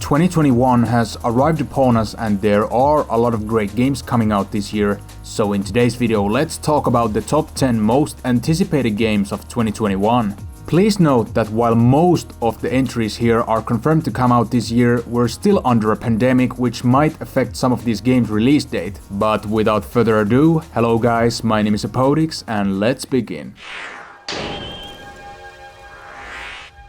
2021 has arrived upon us and there are a lot of great games coming out this year, so in today's video let's talk about the top 10 most anticipated games of 2021. Please note that while most of the entries here are confirmed to come out this year, we're still under a pandemic which might affect some of these games' release date. But without further ado, hello guys, my name is Hepodix and let's begin.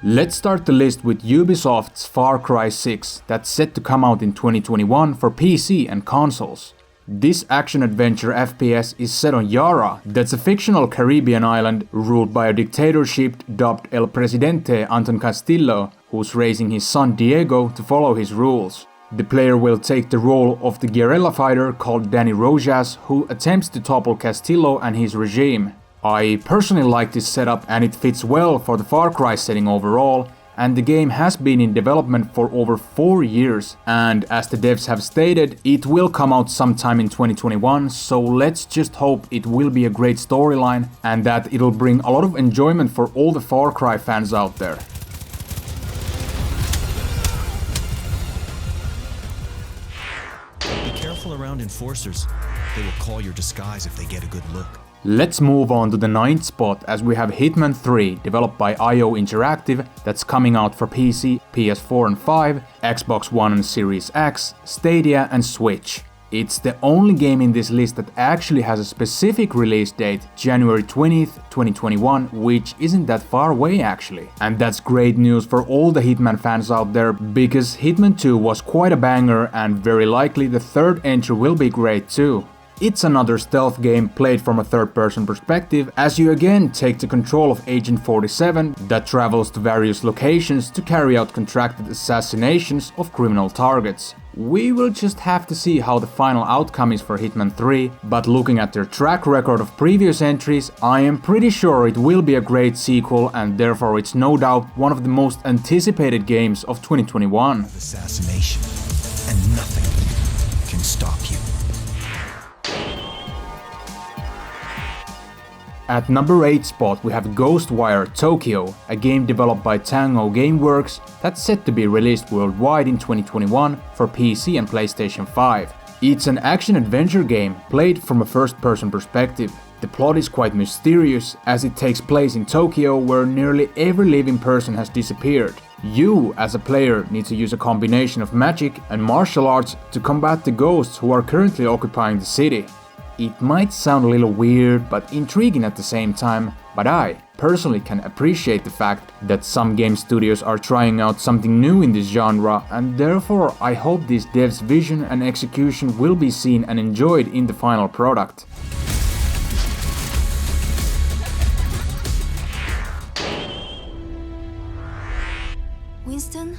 Let's start the list with Ubisoft's Far Cry 6 that's set to come out in 2021 for PC and consoles. This action-adventure FPS is set on Yara, that's a fictional Caribbean island ruled by a dictatorship dubbed El Presidente Anton Castillo, who's raising his son Diego to follow his rules. The player will take the role of the guerrilla fighter called Danny Rojas, who attempts to topple Castillo and his regime. I personally like this setup and it fits well for the Far Cry setting overall, and the game has been in development for over 4 years, and as the devs have stated, it will come out sometime in 2021, so let's just hope it will be a great storyline and that it'll bring a lot of enjoyment for all the Far Cry fans out there. Be careful around enforcers. They will call your disguise if they get a good look. Let's move on to the 9th spot as we have Hitman 3, developed by IO Interactive, that's coming out for PC, PS4 and 5, Xbox One and Series X, Stadia and Switch. It's the only game in this list that actually has a specific release date, January 20th, 2021, which isn't that far away actually. And that's great news for all the Hitman fans out there, because Hitman 2 was quite a banger and very likely the third entry will be great too. It's another stealth game played from a third-person perspective, as you again take the control of Agent 47 that travels to various locations to carry out contracted assassinations of criminal targets. We will just have to see how the final outcome is for Hitman 3, but looking at their track record of previous entries, I am pretty sure it will be a great sequel and therefore it's no doubt one of the most anticipated games of 2021. Assassination, and nothing can stop you. At number 8 spot we have Ghostwire Tokyo, a game developed by Tango Gameworks that's set to be released worldwide in 2021 for PC and PlayStation 5. It's an action-adventure game played from a first-person perspective. The plot is quite mysterious as it takes place in Tokyo where nearly every living person has disappeared. You, as a player, need to use a combination of magic and martial arts to combat the ghosts who are currently occupying the city. It might sound a little weird but intriguing at the same time, but I personally can appreciate the fact that some game studios are trying out something new in this genre, and therefore I hope this dev's vision and execution will be seen and enjoyed in the final product. Winston?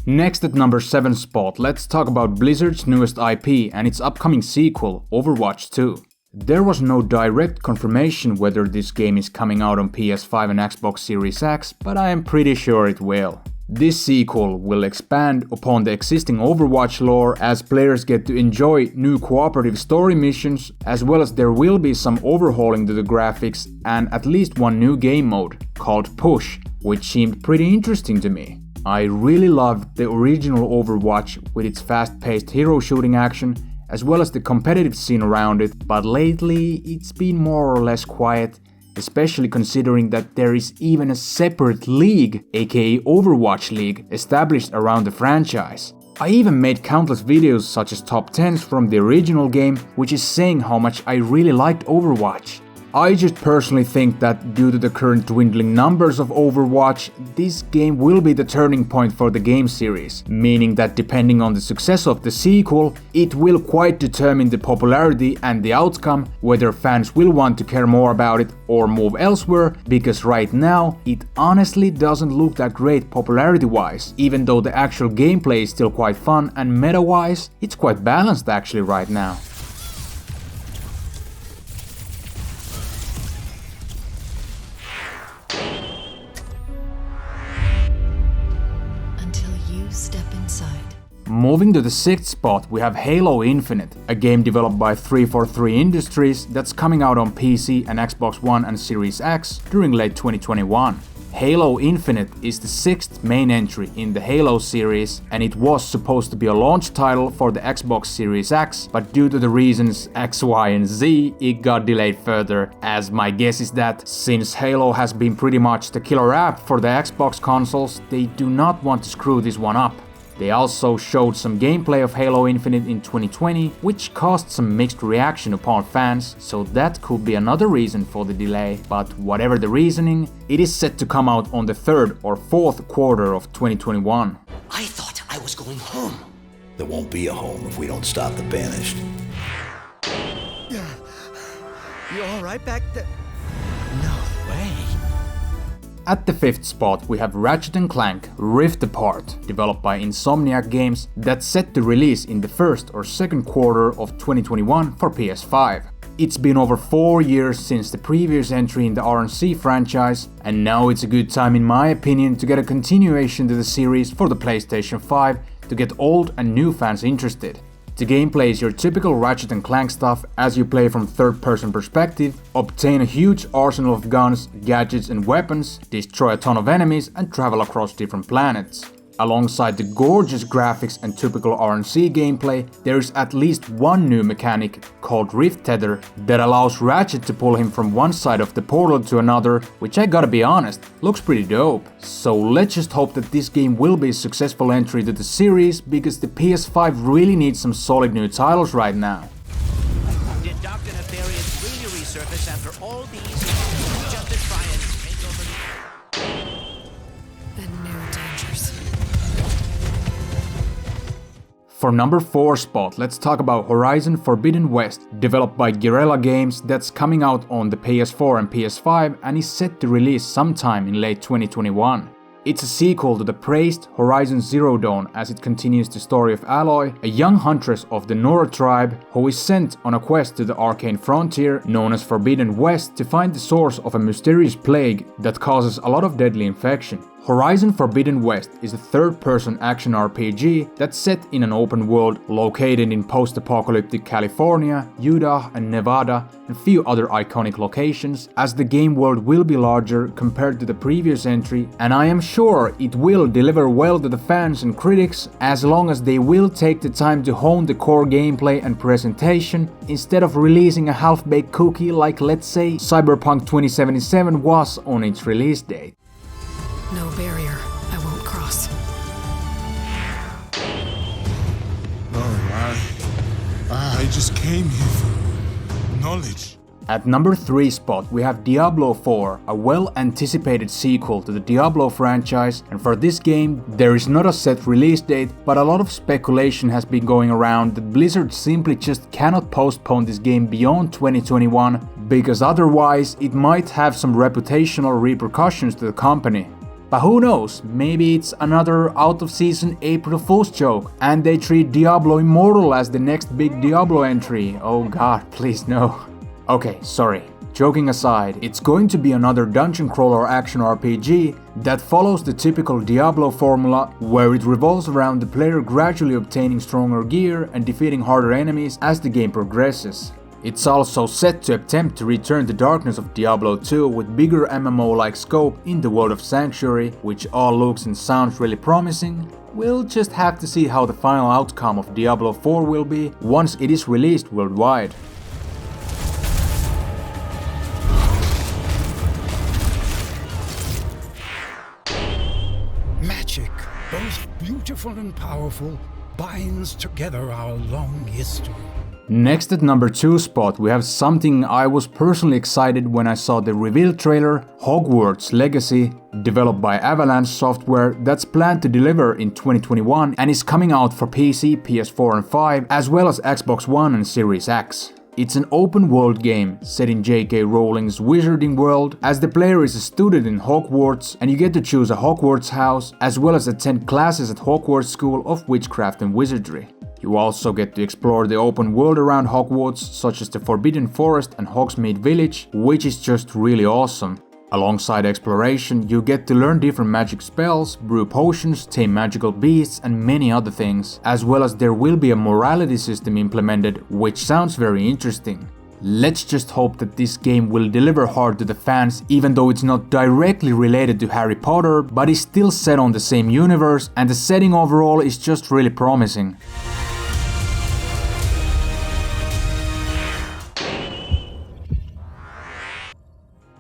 Next at number 7 spot, let's talk about Blizzard's newest IP and its upcoming sequel, Overwatch 2. There was no direct confirmation whether this game is coming out on PS5 and Xbox Series X, but I am pretty sure it will. This sequel will expand upon the existing Overwatch lore as players get to enjoy new cooperative story missions, as well as there will be some overhauling to the graphics and at least one new game mode, called Push, which seemed pretty interesting to me. I really loved the original Overwatch with its fast-paced hero shooting action, as well as the competitive scene around it, but lately it's been more or less quiet, especially considering that there is even a separate league, aka Overwatch League, established around the franchise. I even made countless videos such as top 10s from the original game, which is saying how much I really liked Overwatch. I just personally think that due to the current dwindling numbers of Overwatch, this game will be the turning point for the game series, meaning that depending on the success of the sequel, it will quite determine the popularity and the outcome, whether fans will want to care more about it or move elsewhere, because right now, it honestly doesn't look that great popularity-wise, even though the actual gameplay is still quite fun and meta-wise, it's quite balanced actually right now. Moving to the 6th spot, we have Halo Infinite, a game developed by 343 Industries that's coming out on PC and Xbox One and Series X during late 2021. Halo Infinite is the 6th main entry in the Halo series, and it was supposed to be a launch title for the Xbox Series X, but due to the reasons X, Y, and Z, it got delayed further, as my guess is that since Halo has been pretty much the killer app for the Xbox consoles, they do not want to screw this one up. They also showed some gameplay of Halo Infinite in 2020, which caused some mixed reaction upon fans, so that could be another reason for the delay, but whatever the reasoning, it is set to come out on the 3rd or 4th quarter of 2021. I thought I was going home. There won't be a home if we don't stop the Banished. You all right back there? No way. At the 5th spot we have Ratchet & Clank Rift Apart, developed by Insomniac Games, that's set to release in the 1st or 2nd quarter of 2021 for PS5. It's been over 4 years since the previous entry in the RNC franchise, and now it's a good time in my opinion to get a continuation to the series for the PlayStation 5 to get old and new fans interested. The gameplay is your typical Ratchet & Clank stuff as you play from third-person perspective, obtain a huge arsenal of guns, gadgets and weapons, destroy a ton of enemies and travel across different planets. Alongside the gorgeous graphics and typical RNC gameplay, there is at least one new mechanic called Rift Tether that allows Ratchet to pull him from one side of the portal to another, which I gotta be honest, looks pretty dope. So let's just hope that this game will be a successful entry to the series, because the PS5 really needs some solid new titles right now. Did Dr. Nefarious really resurface after all these years just to try and take over The new dangers. For number 4 spot, let's talk about Horizon Forbidden West, developed by Guerrilla Games, that's coming out on the PS4 and PS5 and is set to release sometime in late 2021. It's a sequel to the praised Horizon Zero Dawn as it continues the story of Aloy, a young huntress of the Nora tribe who is sent on a quest to the arcane frontier known as Forbidden West to find the source of a mysterious plague that causes a lot of deadly infection. Horizon Forbidden West is a third-person action RPG that's set in an open world located in post-apocalyptic California, Utah and Nevada and few other iconic locations, as the game world will be larger compared to the previous entry, and I am sure it will deliver well to the fans and critics as long as they will take the time to hone the core gameplay and presentation instead of releasing a half-baked cookie like, let's say, Cyberpunk 2077 was on its release date. No barrier I won't cross. I just came here for knowledge. At number 3 spot we have Diablo 4, a well-anticipated sequel to the Diablo franchise, and for this game there is not a set release date, but a lot of speculation has been going around that Blizzard simply just cannot postpone this game beyond 2021, because otherwise it might have some reputational repercussions to the company. But who knows, maybe it's another out-of-season April Fool's joke and they treat Diablo Immortal as the next big Diablo entry. Oh god, please no. Okay, sorry. Joking aside, it's going to be another dungeon crawler action RPG that follows the typical Diablo formula, where it revolves around the player gradually obtaining stronger gear and defeating harder enemies as the game progresses. It's also set to attempt to return the darkness of Diablo 2 with bigger MMO-like scope in the world of Sanctuary, which all looks and sounds really promising. We'll just have to see how the final outcome of Diablo 4 will be once it is released worldwide. Magic, both beautiful and powerful, binds together our long history. Next at number 2 spot we have something I was personally excited when I saw the reveal trailer, Hogwarts Legacy, developed by Avalanche Software, that's planned to deliver in 2021 and is coming out for PC, PS4 and 5 as well as Xbox One and Series X. It's an open world game set in J.K. Rowling's wizarding world, as the player is a student in Hogwarts and you get to choose a Hogwarts house as well as attend classes at Hogwarts School of Witchcraft and Wizardry. You also get to explore the open world around Hogwarts, such as the Forbidden Forest and Hogsmeade Village, which is just really awesome. Alongside exploration, you get to learn different magic spells, brew potions, tame magical beasts and many other things, as well as there will be a morality system implemented, which sounds very interesting. Let's just hope that this game will deliver hard to the fans, even though it's not directly related to Harry Potter, but is still set on the same universe, and the setting overall is just really promising.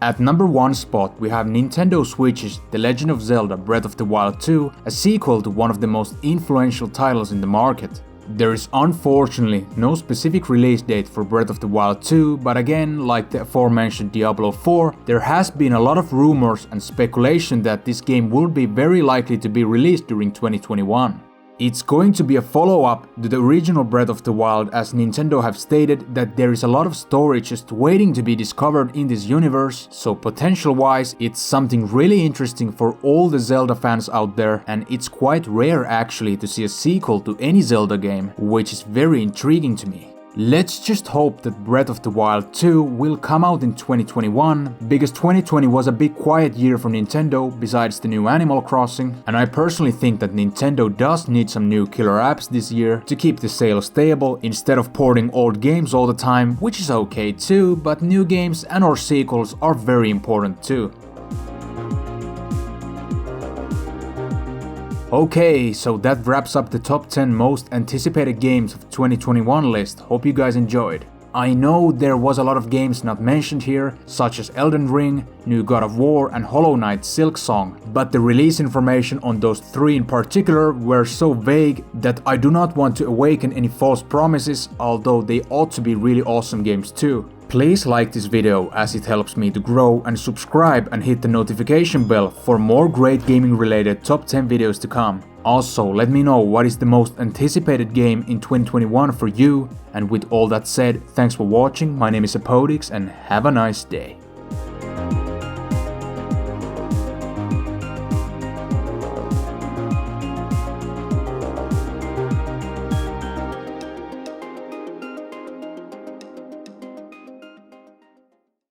At number 1 spot we have Nintendo Switch's The Legend of Zelda Breath of the Wild 2, a sequel to one of the most influential titles in the market. There is unfortunately no specific release date for Breath of the Wild 2, but again, like the aforementioned Diablo 4, there has been a lot of rumors and speculation that this game will be very likely to be released during 2021. It's going to be a follow-up to the original Breath of the Wild, as Nintendo have stated that there is a lot of story just waiting to be discovered in this universe, so potential-wise it's something really interesting for all the Zelda fans out there, and it's quite rare actually to see a sequel to any Zelda game, which is very intriguing to me. Let's just hope that Breath of the Wild 2 will come out in 2021, because 2020 was a big quiet year for Nintendo besides the new Animal Crossing, and I personally think that Nintendo does need some new killer apps this year to keep the sales stable instead of porting old games all the time, which is okay too, but new games and or sequels are very important too. Okay, so that wraps up the top 10 most anticipated games of 2021 list. Hope you guys enjoyed. I know there was a lot of games not mentioned here, such as Elden Ring, new God of War and Hollow Knight Silksong, but the release information on those 3 in particular were so vague that I do not want to awaken any false promises, although they ought to be really awesome games too. Please like this video as it helps me to grow, and subscribe and hit the notification bell for more great gaming related top 10 videos to come. Also, let me know what is the most anticipated game in 2021 for you, and with all that said, thanks for watching, my name is Hepodix and have a nice day.